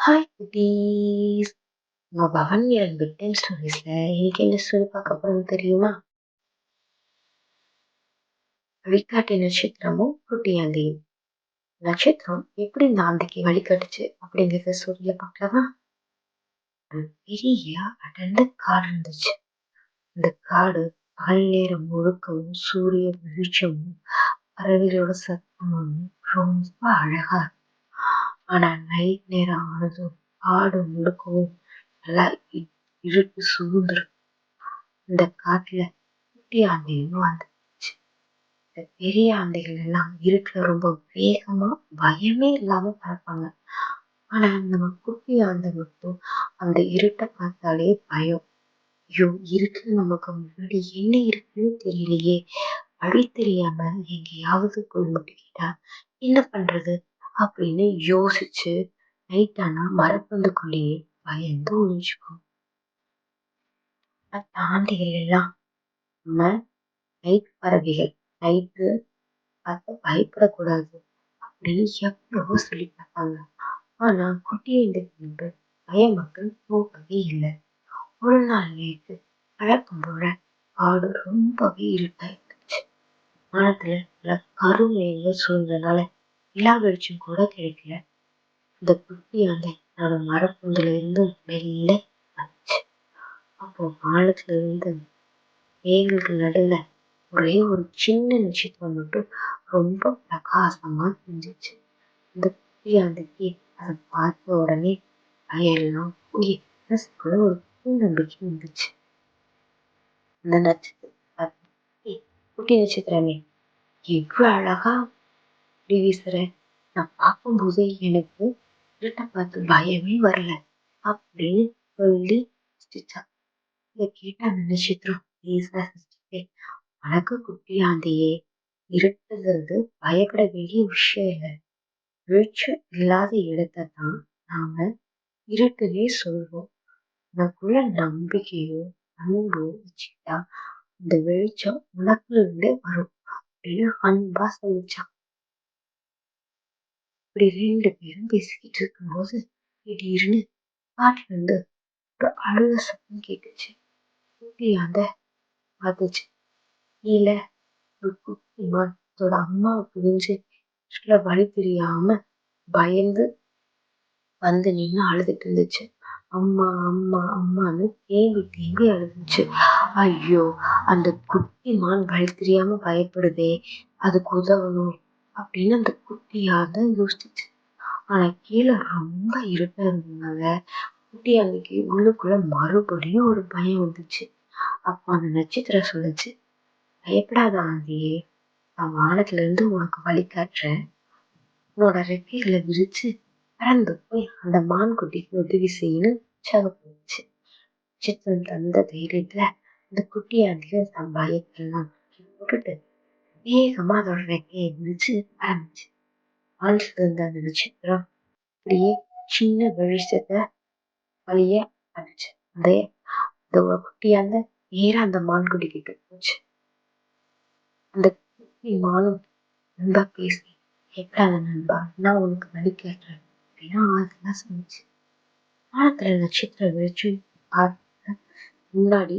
Hi குட்டீஸ்! நம்ம பவன்யான் bed time ஸ்டோரீஸ்ல இன்னைக்கு என்ன ஸ்டோரி பார்க்க போறோம் தெரியுமா? வழிகாட்டி நட்சத்திரமும் குட்டியாந்தையும். நட்சத்திரம் எப்படி இந்த ஆந்தைக்கு வழிகாட்டுச்சு அப்படிங்கிறத ஸ்டோரியில பார்க்கலாமா? ஒரு பெரிய அடர்ந்த காடு இருந்துச்சு. இந்த காடு பகல் நேரம் முழுக்கவும் சூரிய வெளிச்சமும் பறவைகளோட சத்தமும் ரொம்ப அழகா இருக்கும். ஆனா நைட் நேரம் ஆனதும் காடு முழுக்கவும் நல்லா இருட்டு சூழ்ந்துரும். இந்த காட்டுல குட்டி ஆந்தையும் வந்துச்சு. இந்த பெரிய ஆந்தைகள் எல்லாம் இருட்டுல ரொம்ப வேகமா பயமே இல்லாம பறப்பாங்க. ஆனா நம்ம குட்டி ஆந்தை மட்டும் அந்த இருட்டை பார்த்தாலே பயம். ஐயோ, இருட்டுல நமக்கு முன்னாடி என்ன இருக்குன்னு தெரியலையே, வழி தெரியாம எங்கேயாவது போய் முட்டிக்கிட்டா என்ன பண்றது அப்படின்னு யோசிச்சு நைட் ஆனா மரப்பந்துக்குள்ளேயே பயந்து ஒழிச்சுக்கும். அந்த ஆந்தைகள் எல்லாம் நம்ம நைட் பறவைகள், நைட்டு பார்த்து பயப்படக்கூடாது அப்படின்னு எவ்வளவோ சொல்லி பார்த்தாங்க. ஆனா குட்டியிலிருந்து பயம் மட்டும் போகவே இல்லை. ஒரு நாள் நைட்டு வழக்கம் போல காடு ரொம்பவே இருட்டாயிருந்துச்சு. வானத்துல நல்ல கருமேகங்கள் சூழ்ந்தனால நிலா வெளிச்சம் கூட கிடைக்கல. இந்த குட்டி யானை நம்ம மரப்பொந்துல இருந்து மெல்ல வந்துச்சு. அப்போ வானத்துல இருந்து மேகங்களுக்கு நடுவுல ஒரே ஒரு சின்ன நட்சத்திரம் மட்டும் ரொம்ப பிரகாசமா தெரிஞ்சிச்சு. இந்த குட்டி யானைக்கு அதை பார்த்த உடனே பயெல்லாம் போய் மனசுக்குள்ள ஒரு நம்பிக்கை இருந்துச்சு. அந்த நட்சத்திரம் பார்த்து, "ஏய், குட்டி நட்சத்திரமே, எவ்வளவு அழகா ஒளி வீசுற! நான் பார்க்கும்போது எனக்கு இருட்டை பார்த்து பயமே வரல" அப்படின்னு சொல்லி சிரிச்சா. இதை கேட்ட அந்த நட்சத்திரம் லேசா சிரிச்சுட்டே, "அழகு குட்டி ஆந்தையே, இருட்டுங்கிறது பயப்பட வேண்டிய விஷயம் இல்லை. வெளிச்சம் இல்லாத இடத்தை தான் நாம இருட்டுன்னே சொல்வோம். உனக்குள்ள நம்பிக்கையும் அன்பும் வச்சுக்கிட்டா இந்த வெளிச்சம் உனக்குள்ள இருந்தே வரும்" அப்படின்னு அன்பா சொல்லிச்சான். இப்படி 2 பேரும் பேசிக்கிட்டு இருக்கும்போது திடீர்னு காட்டுல இருந்து ஒரு அழுத சத்தம் கேட்டுச்சு. குட்டி அந்த பார்த்துச்சு. கீழே ஒரு குட்டி மான் அதோட அம்மாவை பிரிஞ்சு வழி தெரியாம பயந்து வந்து நின்று அழுதுட்டு இருந்துச்சு. அம்மா அம்மா அம்மான்னு தேம்பி தேம்பி அழுதுச்சு. ஐயோ, அந்த குட்டி மான் வழி தெரியாம பயப்படுதே, அதுக்கு உதவணும் அப்படின்னு அந்த குட்டியாத யோசிச்சுச்சு. ஆனா கீழே ரொம்ப இருட்டா இருந்ததுனால குட்டி அன்னைக்கு உள்ளுக்குள்ள மறுபடியும் ஒரு பயம் வந்துச்சு. அப்ப அந்த நட்சத்திரம் சொல்லுச்சு, "பயப்படாத ஆந்தியே, நான் வானத்துல இருந்து உனக்கு வழி காட்டுறேன். உன்னோட ரெக்கைகளை விரிச்சு பறந்து போய் அந்த மான் குட்டிக்கு உதவி செய்யணும்" உற்சாகப்படுச்சு. நட்சத்திரம் தந்த தைரியத்துல அந்த குட்டி ஆண்டிய தன் பயத்தெல்லாம் போட்டுட்டு வேகமா அதோட ரெக்கையை விரிச்சு பறந்துச்சு. வானத்துல இருந்த அந்த நட்சத்திரம் அப்படியே சின்ன வெளிச்சத்தை வழிய அடிச்சு அதே அதோட குட்டியாந்த நேரா அந்த மான்குட்டி கிட்ட போச்சு. அந்த குட்டி மானும் நண்பா பேசி, "கேட்காத நண்பா, நான் உனக்கு வழி கேட்கிறேன்" அப்படின்னு அதெல்லாம் சொன்னிச்சு. வானத்துல நட்சத்திரம் வெளிச்சு பார்த்த முன்னாடி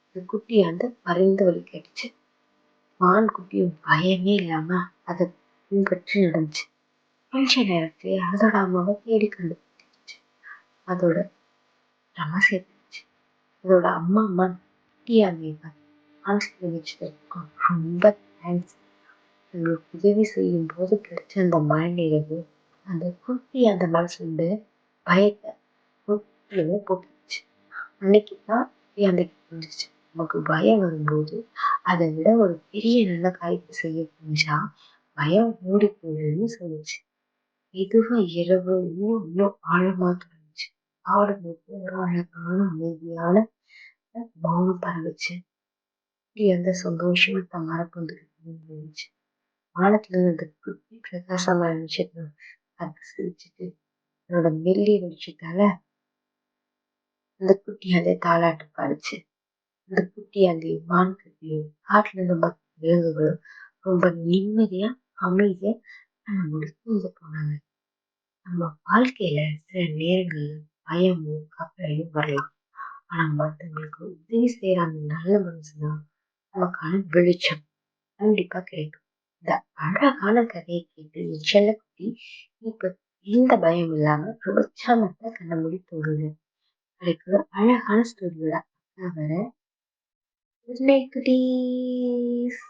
இந்த குட்டியாந்த பறந்து வழி கேட்டுச்சு. மான் குட்டியும் பயமே இல்லாம அதை பின்பற்றி நடந்துச்சு. கொஞ்ச நேரத்துல அதோட அம்மாவை தேடி கண்டுபிடிச்சு அதோட ரகசியத்தை அதோட அம்மா அம்மா குட்டியாந்த ரொம்ப தேங்க்ஸ். உங்களுக்கு உதவி செய்யும் போது கிடைச்ச அந்த மனநிறைவு அந்த குட்டி அந்த மனசுல பயத்தை முற்றிலுமே போட்டுச்சு. அன்னைக்குதான் அந்த புரிஞ்சிச்சு, நமக்கு பயம் வரும்போது அதை விட ஒரு பெரிய நல்ல காரியத்தை செய்ய புரிஞ்சா பயம் மூடி போயிடுன்னு சொல்லிச்சு. மெதுவா இரவு இன்னும் இன்னும் ஆழமா இருந்துச்சு. ஆடும்போது ஒரு அழகான அமைதியான மௌனம் பரவுச்சு. அந்த சந்தோஷமா தன் மரப்பொந்துக்கு இருந்துச்சு. வானத்துல இருந்து குட்டி பிரகாசமா நட்சத்திரம் அது சிரிச்சுட்டு அதோட மெல்லிய வெளிச்சத்தால அந்த குட்டியாலே தாலாட்டு பாடுச்சு. அந்த குட்டியாலே மான் கட்டியும் காட்டுல இருந்த மற்ற விலங்குகளும் ரொம்ப நிம்மதியா அமைதியா முடிச்சு போனாங்க. நம்ம வாழ்க்கையில சில நேரங்கள்ல பயமும், கவலையும் வரலாம். ஆனா மத்தவங்களுக்கு உதவி செய்ற அந்த நல்ல மனசுனா நமக்கான வெளிச்சம் கண்டிப்பா கிடைக்கும். இந்த அழகான கதைய கேட்டு என் செல்லக்குட்டி இப்ப எந்த பயம் இல்லாம ரொம்ப உற்சாகமா கண்ண மூடி தூங்குது. நாளைக்கு ஒரு அழகான ஸ்டோரியோட நான் வரேன். குட் நைட் குட்டீஸ்.